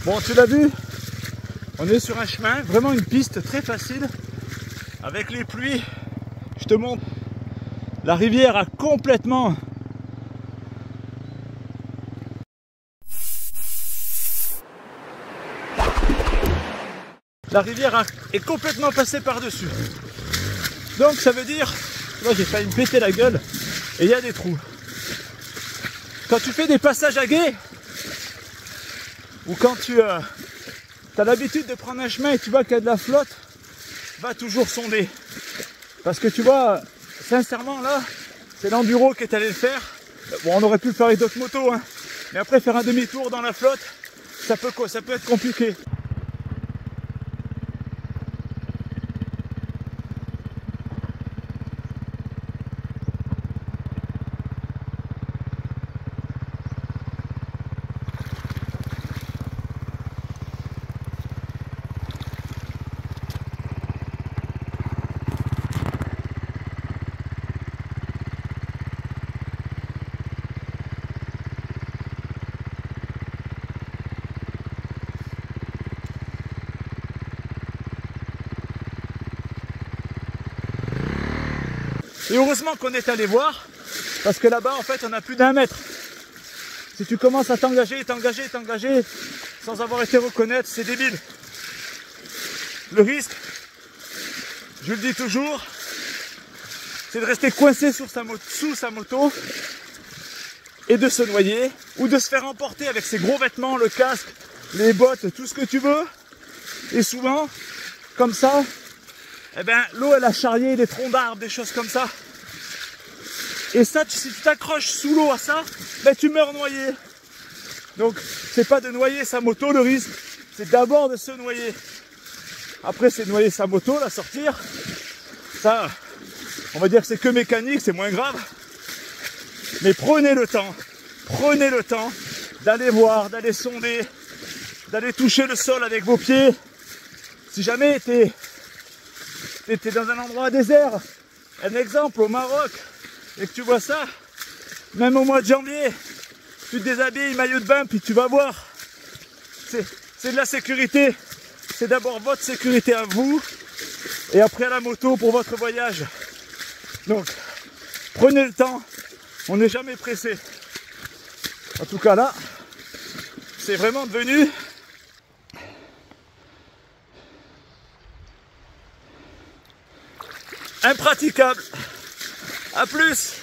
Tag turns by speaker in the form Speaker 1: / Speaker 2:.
Speaker 1: Bon, tu l'as vu, on est sur un chemin, vraiment une piste très facile. Avec les pluies, je te montre, la rivière a complètement... La rivière est complètement passée par-dessus. Donc ça veut dire, moi j'ai failli me péter la gueule, et il y a des trous. Quand tu fais des passages à gué, ou quand tu as l'habitude de prendre un chemin et tu vois qu'il y a de la flotte, va toujours sonder. Parce que tu vois, sincèrement là, c'est l'enduro qui est allé le faire. Bon, on aurait pu le faire avec d'autres motos, hein. Mais après faire un demi-tour dans la flotte, ça peut être compliqué. Et heureusement qu'on est allé voir, parce que là-bas, en fait, on a plus d'1 mètre. Si tu commences à t'engager, sans avoir été reconnaître, c'est débile. Le risque, je le dis toujours, c'est de rester coincé sous sa moto et de se noyer, ou de se faire emporter avec ses gros vêtements, le casque, les bottes, tout ce que tu veux. Et souvent, comme ça, eh ben, l'eau elle a charrié des troncs d'arbres, des choses comme ça. Et ça, si tu t'accroches sous l'eau à ça, ben, tu meurs noyé. Donc, c'est pas de noyer sa moto le risque, c'est d'abord de se noyer. Après, c'est de noyer sa moto, la sortir. Ça, on va dire que c'est que mécanique, c'est moins grave. Mais prenez le temps d'aller voir, d'aller sonder, d'aller toucher le sol avec vos pieds. Si jamais t'es dans un endroit désert, un exemple au Maroc, et que tu vois ça, même au mois de janvier, tu te déshabilles, maillot de bain, puis tu vas voir. C'est de la sécurité. C'est d'abord votre sécurité à vous, et après à la moto pour votre voyage. Donc, prenez le temps, on n'est jamais pressé. En tout cas là, c'est vraiment devenu impraticable. À plus.